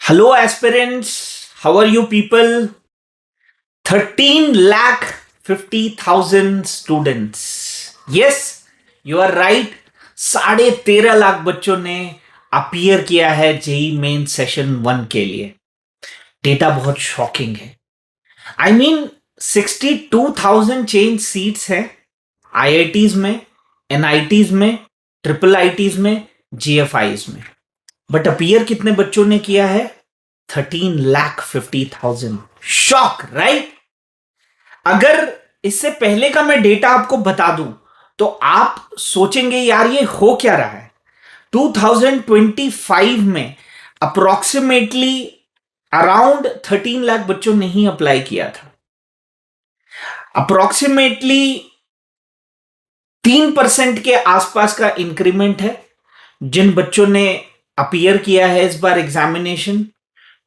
Hello, aspirants. How are you people? 13,50,000 students. Yes, you are right. 13.5 lakh बच्चों ने appear किया है जेई मेन सेशन 1 के लिए। डेटा बहुत शॉकिंग है। आई मीन 62,000 चेंज सीट्स हैं आईआईटीज में, एनआईटीज में, ट्रिपल आईटीज में, जीएफआईज में। बट अपियर कितने बच्चों ने किया है? 13,50,000। Shock, right? अगर इससे पहले का मैं डेटा आपको बता दूं तो आप सोचेंगे यार ये हो क्या रहा है। 2025 में अप्रोक्सीमेटली अराउंड 13 लाख बच्चों ने ही अप्लाई किया था। अप्रोक्सीमेटली 3% के आसपास का इंक्रीमेंट है जिन बच्चों ने अपीयर किया है इस बार एग्जामिनेशन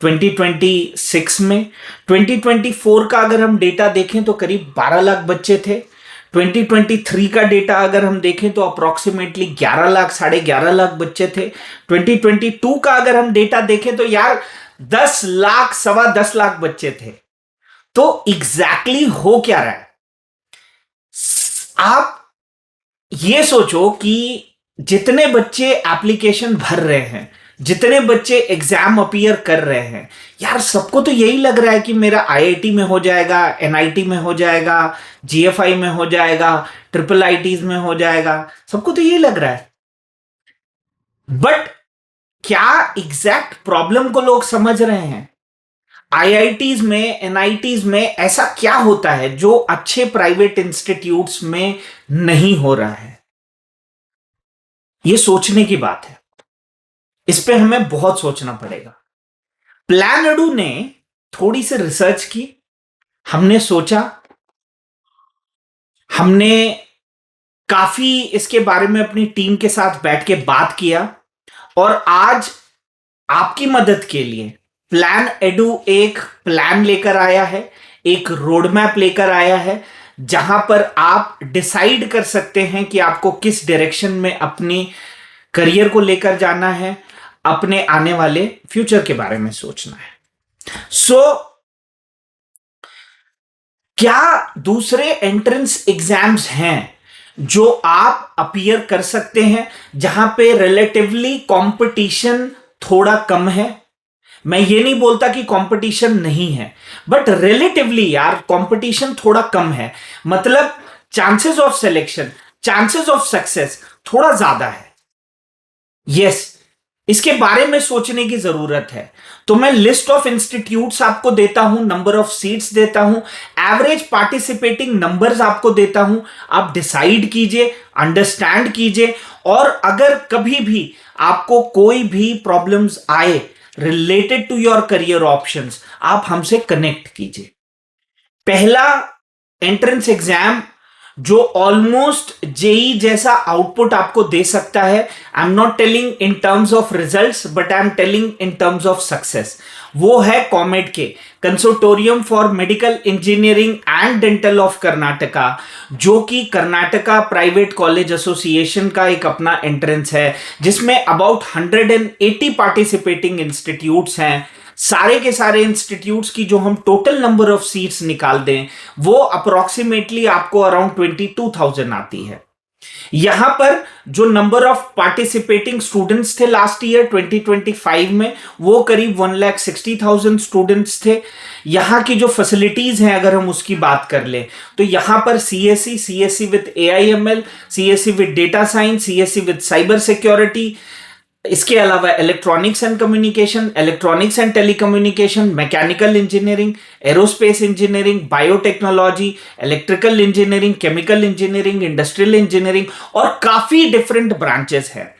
2026 में। 2024 का अगर हम डेटा देखें तो करीब 12 लाख बच्चे थे। 2023 का डेटा अगर हम देखें तो अप्रोक्सीमेटली 11 लाख, 11.5 लाख बच्चे थे। 2022 का अगर हम डेटा देखें तो यार 10 लाख, 10.25 लाख बच्चे थे। तो एग्जैक्टली हो क्या रहा है? आप ये सोचो कि जितने बच्चे एप्लीकेशन भर रहे हैं, जितने बच्चे एग्जाम अपीयर कर रहे हैं, यार सबको तो यही लग रहा है कि मेरा आईआईटी में हो जाएगा, एनआईटी में हो जाएगा, जीएफआई में हो जाएगा, ट्रिपल आईटीज में हो जाएगा। सबको तो यही लग रहा है। बट क्या एग्जैक्ट प्रॉब्लम को लोग समझ रहे हैं? आईआईटीज में, एनआईटीज में ऐसा क्या होता है जो अच्छे प्राइवेट इंस्टीट्यूट्स में नहीं हो रहा है? ये सोचने की बात है। इस पे हमें बहुत सोचना पड़ेगा। प्लान एडू ने थोड़ी सी रिसर्च की, हमने सोचा, हमने काफी इसके बारे में अपनी टीम के साथ बैठ के बात किया और आज आपकी मदद के लिए प्लान एडू एक प्लान लेकर आया है, एक रोड मैप लेकर आया है जहां पर आप डिसाइड कर सकते हैं कि आपको किस डायरेक्शन में अपनी करियर को लेकर जाना है, अपने आने वाले फ्यूचर के बारे में सोचना है। क्या दूसरे एंट्रेंस एग्जाम्स हैं जो आप अपीयर कर सकते हैं जहां पे रिलेटिवली कंपटीशन थोड़ा कम है? मैं ये नहीं बोलता कि कंपटीशन नहीं है, बट रिलेटिवली यार कंपटीशन थोड़ा कम है। मतलब chances of selection, chances of success थोड़ा ज्यादा है। यस, इसके बारे में सोचने की जरूरत है। तो मैं लिस्ट ऑफ इंस्टीट्यूट्स आपको देता हूं, नंबर ऑफ सीट्स देता हूं, एवरेज पार्टिसिपेटिंग नंबर्स आपको देता हूं। आप डिसाइड कीजिए, अंडरस्टैंड कीजिए और अगर कभी भी आपको कोई भी प्रॉब्लम्स आए related to your career options, आप हमसे कनेक्ट कीजिए। पहला एंट्रेंस एग्जाम जो ऑलमोस्ट जेई जैसा आउटपुट आपको दे सकता है, I am not telling in terms of results but I am telling in terms of success, वो है COMEDK consortium for medical engineering and dental of Karnataka, जो कि कर्नाटका प्राइवेट कॉलेज एसोसिएशन का एक अपना एंट्रेंस है जिसमें अबाउट 180 पार्टिसिपेटिंग इंस्टीट्यूट्स हैं। सारे के सारे इंस्टीट्यूट्स की जो हम टोटल नंबर ऑफ सीट्स निकाल दें वो अप्रोक्सीमेटली आपको अराउंड 22,000 आती है। यहां पर जो नंबर ऑफ पार्टिसिपेटिंग स्टूडेंट्स थे लास्ट ईयर 2025 में वो करीब 1,60,000 स्टूडेंट्स थे। यहां की जो फैसिलिटीज हैं अगर हम उसकी बात कर लें तो यहां पर CSC with AIML, CSC with data science, CSC with cyber security, इसके अलावा electronics and communication, electronics and telecommunication, mechanical engineering, aerospace engineering, biotechnology, electrical engineering, chemical engineering, industrial engineering और काफी डिफरेंट ब्रांचेस हैं।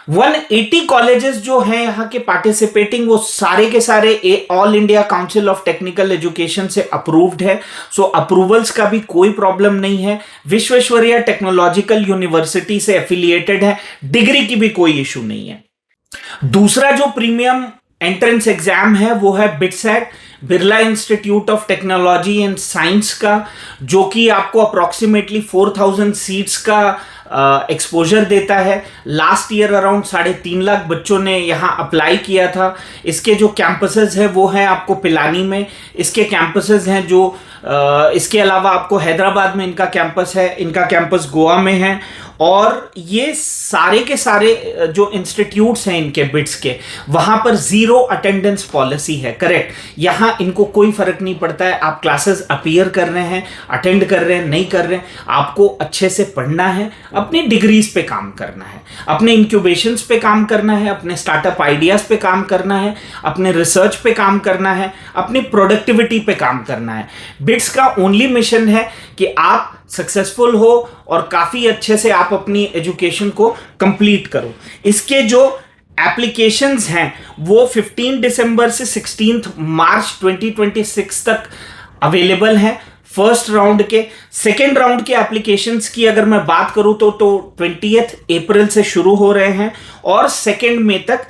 180 कॉलेजेस जो हैं यहाँ के participating वो सारे के सारे all India council of technical education से अप्रूव्ड है। सो अप्रूवल्स का भी कोई प्रॉब्लम नहीं है। विश्वेश्वरैया टेक्नोलॉजिकल यूनिवर्सिटी से एफिलिएटेड है, डिग्री की भी कोई इशू नहीं है। दूसरा जो प्रीमियम एंट्रेंस एग्जाम है वो है BITSAT, Birla institute of technology and science का, जो कि आपको अप्रोक्सीमेटली 4,000 सीट्स का एक्सपोजर देता है। लास्ट ईयर अराउंड 3.5 लाख बच्चों ने यहाँ अप्लाई किया था। इसके जो कैंपसेस है वो है आपको पिलानी में, इसके कैंपसेस हैं जो इसके अलावा आपको हैदराबाद में इनका कैंपस है, इनका कैंपस गोवा में है। और ये सारे के सारे जो इंस्टीट्यूट्स हैं इनके बिट्स के, वहां पर 0 अटेंडेंस पॉलिसी है। करेक्ट, यहां इनको कोई फर्क नहीं पड़ता है आप क्लासेस अपीयर कर रहे हैं, अटेंड कर रहे हैं, नहीं कर रहे हैं, आपको अच्छे से पढ़ना है, अपनी डिग्रीज पे काम करना है, अपने इंक्यूबेशंस पे काम करना है, अपने स्टार्टअप आइडियाज पे काम करना है, अपने रिसर्च पे काम करना है, अपनी प्रोडक्टिविटी पे काम करना है। बिट्स का ओनली मिशन है कि आप सक्सेसफुल हो और काफी अच्छे से आप अपनी एजुकेशन को कंप्लीट करो। इसके जो एप्लीकेशंस हैं वो 15 दिसंबर से 16 मार्च 2026 तक अवेलेबल हैं फर्स्ट राउंड के। सेकेंड राउंड के एप्लीकेशंस की अगर मैं बात करूं तो 20 अप्रैल से शुरू हो रहे हैं और 2 मई तक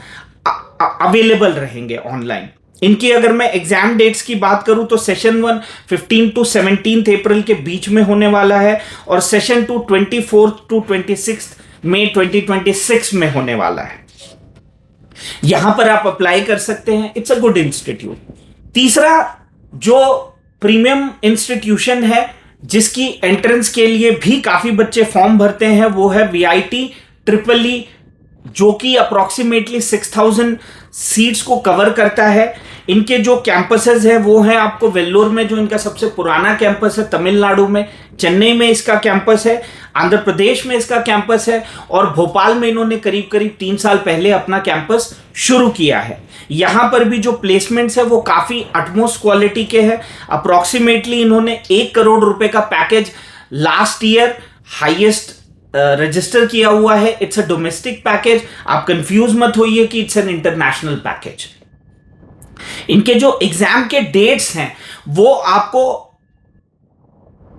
अवेलेबल रहेंगे ऑनलाइन। इनकी अगर मैं एग्जाम डेट्स की बात करूं तो सेशन 1 15 to 17 अप्रैल के बीच में होने वाला है और सेशन 2 24 to 26 मई 2026 में होने वाला है। यहां पर आप अप्लाई कर सकते हैं। It's a good institute. तीसरा जो प्रीमियम इंस्टीट्यूशन है जिसकी एंट्रेंस के लिए भी काफी बच्चे फॉर्म भरते हैं वो है VIT EEE, जो कि अप्रोक्सीमेटली 6000 सीट्स को कवर करता है। इनके जो कैंपसेस हैं वो है आपको वेल्लोर में, जो इनका सबसे पुराना कैंपस है, तमिलनाडु में, चेन्नई में इसका कैंपस है, आंध्र प्रदेश में इसका कैंपस है और भोपाल में इन्होंने करीब 3 साल पहले अपना कैंपस शुरू किया है। यहां पर भी जो प्लेसमेंट्स है वो काफी अटमोस्ट क्वालिटी के हैं। अप्रोक्सीमेटली इन्होंने 1 करोड़ रुपए का package last year highest register किया हुआ है। इट्स अ डोमेस्टिक पैकेज, आप कंफ्यूज मत होइए कि इट्स एन इंटरनेशनल पैकेज। इनके जो एग्जाम के डेट्स हैं वो आपको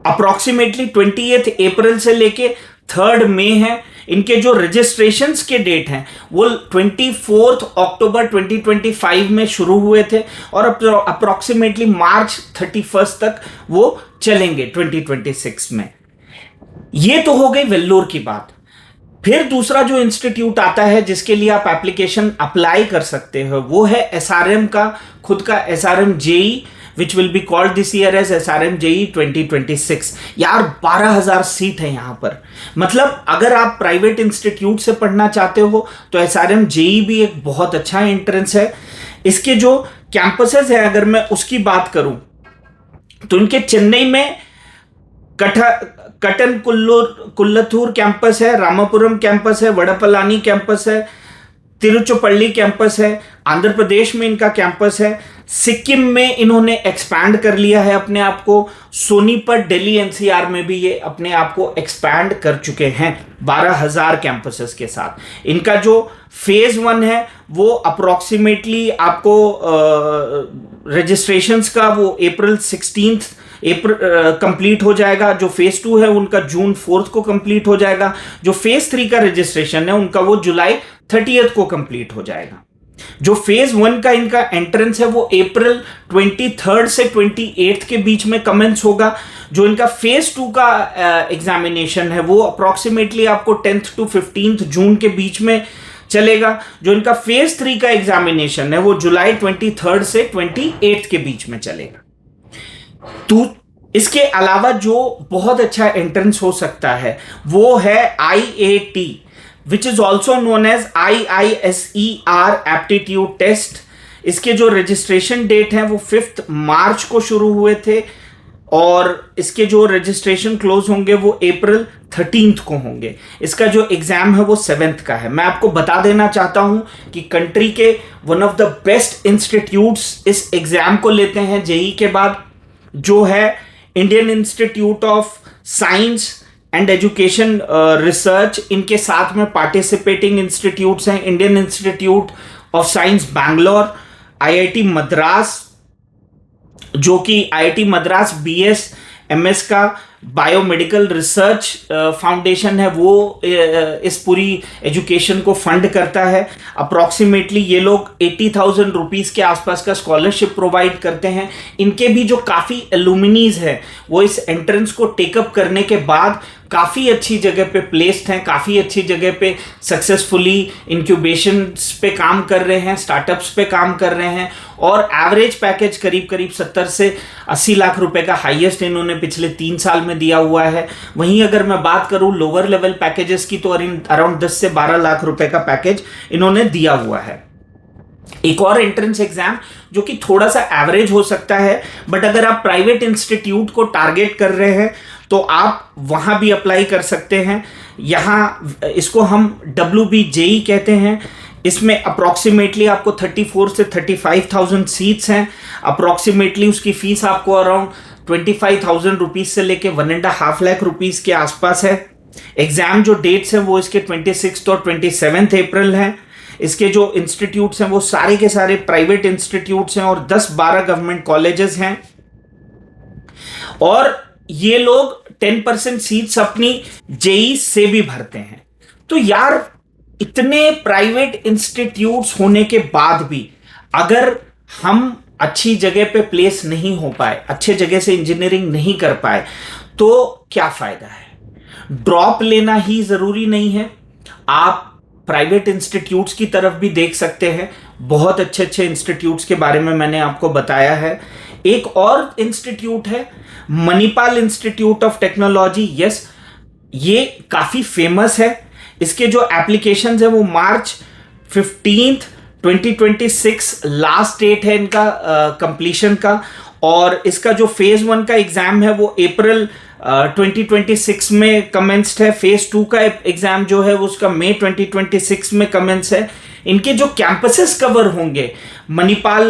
अप्रोक्सीमेटली 20 अप्रैल से लेके 3 मई है। इनके जो रजिस्ट्रेशंस के डेट हैं वो 24 अक्टूबर 2025 में शुरू हुए थे और अप्रोक्सीमेटली मार्च 31 तक वो चलेंगे 2026 में। ये तो हो गई वेल्लोर की बात। फिर दूसरा जो इंस्टीट्यूट आता है जिसके लिए आप एप्लीकेशन अप्लाई कर सकते हो वो है SRM का खुद का SRM JEE, which will be called this year as SRM JEE 2026। यार 12,000 सीट है यहां पर। मतलब अगर आप प्राइवेट इंस्टीट्यूट से पढ़ना चाहते हो तो SRM JEE भी एक बहुत अच्छा एंट्रेंस है। इसके जो कैंपसेस है अगर मैं उसकी बात करूं तो इनके चेन्नई में कटन कुल्लथूर कैंपस है, रामापुरम कैंपस है, वड़पलानी कैंपस है, तिरुचिरापल्ली कैंपस है, आंध्र प्रदेश में इनका कैंपस है, सिक्किम में इन्होंने एक्सपैंड कर लिया है अपने आप को, सोनीपत दिल्ली NCR में भी ये अपने आप को एक्सपैंड कर चुके हैं 12,000 कैंपसेस के साथ। इनका जो फेज 1 है वो अप्रोक्सीमेटली आपको रजिस्ट्रेशंस का वो अप्रैल 16 कंप्लीट हो जाएगा। जो फेज 2 है उनका जून 4 को कंप्लीट हो जाएगा। जो फेज 3 का रजिस्ट्रेशन है उनका वो जुलाई 30 को कंप्लीट हो जाएगा। जो फेज 1 का इनका एंट्रेंस है वो अप्रैल 23 से 28 के बीच में कमेंस होगा। जो इनका फेज 2 का एग्जामिनेशन है वो अप्रोक्सीमेटली आपको 10 to 15 जून के बीच में चलेगा। जो इनका फेज 3 का एग्जामिनेशन है वो जुलाई 23 से 28 के बीच में चलेगा। तो इसके अलावा जो बहुत अच्छा एंट्रेंस हो सकता है वो है IAT, which is also known as IISER aptitude test. इसके जो रजिस्ट्रेशन डेट हैं वो 5 मार्च को शुरू हुए थे और इसके जो रजिस्ट्रेशन क्लोज होंगे वो अप्रैल 13 को होंगे। इसका जो एग्जाम है वो 7 का है। मैं आपको बता देना चाहता हूं कि कंट्री के one of the best institutes इस एग्जाम को लेते हैं जेई के बाद, जो है Indian institute of science and education research. इनके साथ में पार्टिसिपेटिंग इंस्टीट्यूट्स हैं Indian institute of science Bangalore, IIT Madras, जो कि IIT मद्रास BSMS का बायोमेडिकल रिसर्च फाउंडेशन है, वो इस पूरी एजुकेशन को फंड करता है। अप्रॉक्सीमेटली ये लोग 80,000 रुपीज़ के आसपास का स्कॉलरशिप प्रोवाइड करते हैं। इनके भी जो काफ़ी एलुमिनीज है वो इस एंट्रेंस को टेकअप करने के बाद काफ़ी अच्छी जगह पे प्लेस्ड हैं, काफ़ी अच्छी जगह पे सक्सेसफुली इंक्यूबेशंस पे काम कर रहे हैं, स्टार्टअप्स पे काम कर रहे हैं, और एवरेज पैकेज करीब करीब 70 से 80 लाख रुपए का हाईएस्ट इन्होंने पिछले 3 साल में दिया हुआ है। वहीं अगर मैं बात करूं लोअर लेवल पैकेजेस की, तो अराउंड 10 से 12 लाख रुपए का पैकेज इन्होंने दिया हुआ है। एक और एंट्रेंस एग्जाम जो कि थोड़ा सा एवरेज हो सकता है, बट अगर आप प्राइवेट इंस्टीट्यूट को टारगेट कर रहे हैं तो आप वहां भी अप्लाई कर सकते हैं। यहां इसको हम WBJE कहते हैं। इसमें अप्रॉक्सीमेटली आपको 34 से 35,000 सीट्स हैं। अप्रॉक्सीमेटली उसकी फीस आपको अराउंड 25,000 रुपीज से लेके 1.5 लाख रुपीज के आसपास है। एग्जाम जो डेट्स हैं वो इसके 26 और 27 अप्रैल हैं। इसके जो इंस्टीट्यूट्स हैं वो सारे के सारे प्राइवेट इंस्टीट्यूट्स हैं और 10-12 गवर्नमेंट कॉलेजेस हैं, और ये लोग 10% सीट्स अपनी जेई से भी भरते हैं। तो यार, इतने प्राइवेट इंस्टीट्यूट्स होने के बाद भी अगर हम अच्छी जगह पे प्लेस नहीं हो पाए, अच्छे जगह से इंजीनियरिंग नहीं कर पाए, तो क्या फायदा है। ड्रॉप लेना ही जरूरी नहीं है, आप प्राइवेट इंस्टीट्यूट्स की तरफ भी देख सकते हैं। बहुत अच्छे अच्छे इंस्टीट्यूट्स के बारे में मैंने आपको बताया है। एक और इंस्टीट्यूट है Manipal institute of technology. Yes, ये काफी फेमस है। इसके जो एप्लीकेशंस है वो मार्च 15, 2026 लास्ट डेट है इनका कंप्लीशन का, और इसका जो फेज 1 का एग्जाम है वो अप्रैल 2026 में कमेंस्ड है। फेज 2 का एग्जाम जो है वो उसका मई 2026 में कमेंस है। इनके जो कैंपसेस कवर होंगे, मणिपाल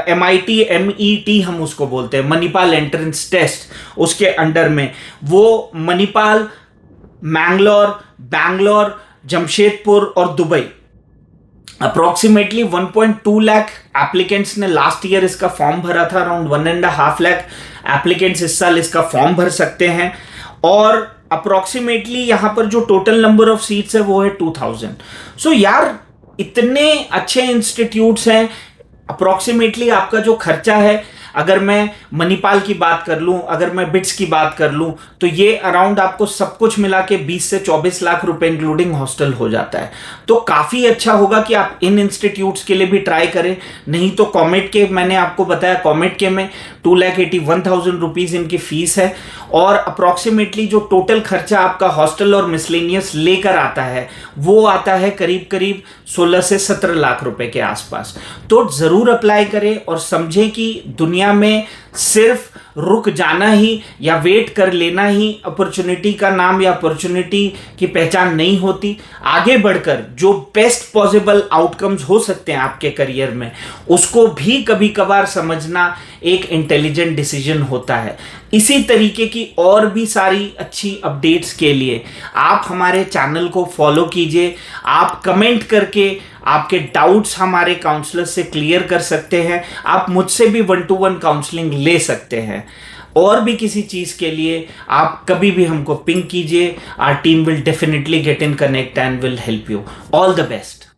MIT MET हम उसको बोलते हैं, मणिपाल एंट्रेंस टेस्ट, उसके अंडर में वो मणिपाल, मैंगलोर, बैंगलोर, जमशेदपुर और दुबई। अप्रोक्सीमेटली 1.2 लाख एप्लीकेंट्स ने लास्ट ईयर इसका फॉर्म भरा था। अराउंड 1.5 लाख एप्लीकेंट्स इस साल इसका फॉर्म भर सकते हैं, और अप्रोक्सीमेटली यहां पर जो टोटल नंबर ऑफ सीट्स है वो है 2000। सो यार, इतने अच्छे इंस्टीट्यूट्स हैं। अप्रोक्सीमेटली आपका जो खर्चा है, अगर मैं मणिपाल की बात कर लूं, अगर मैं बिट्स की बात कर लूं, तो ये अराउंड आपको सब कुछ मिला के 20 से 24 लाख रुपए इंक्लूडिंग हॉस्टल हो जाता है। तो काफी अच्छा होगा कि आप इन इंस्टीट्यूट्स के लिए भी ट्राई करें। नहीं तो कॉमेट के, मैंने आपको बताया, कॉमेट के में 2,81,000 रुपीज इनकी फीस है, और अप्रोक्सीमेटली जो टोटल खर्चा आपका हॉस्टल और मिसलेनियस लेकर आता है वो आता है करीब करीब 16 से 17 लाख रुपए के आसपास। तो जरूर अप्लाई करें और समझें कि दुनिया में सिर्फ रुक जाना ही या वेट कर लेना ही अपॉर्चुनिटी का नाम या अपॉर्चुनिटी की पहचान नहीं होती। आगे बढ़कर जो बेस्ट पॉसिबल आउटकम्स हो सकते हैं आपके करियर में, उसको भी कभी कभार समझना एक इंटेलिजेंट डिसीजन होता है। इसी तरीके की और भी सारी अच्छी अपडेट्स के लिए आप हमारे चैनल को फॉलो कीजिए। आप कमेंट करके आपके डाउट्स हमारे काउंसलर से क्लियर कर सकते हैं। आप मुझसे भी 1-to-1 काउंसलिंग ले सकते हैं। और भी किसी चीज के लिए आप कभी भी हमको पिंग कीजिए। Our team will definitely get in connect and will help you. All the best.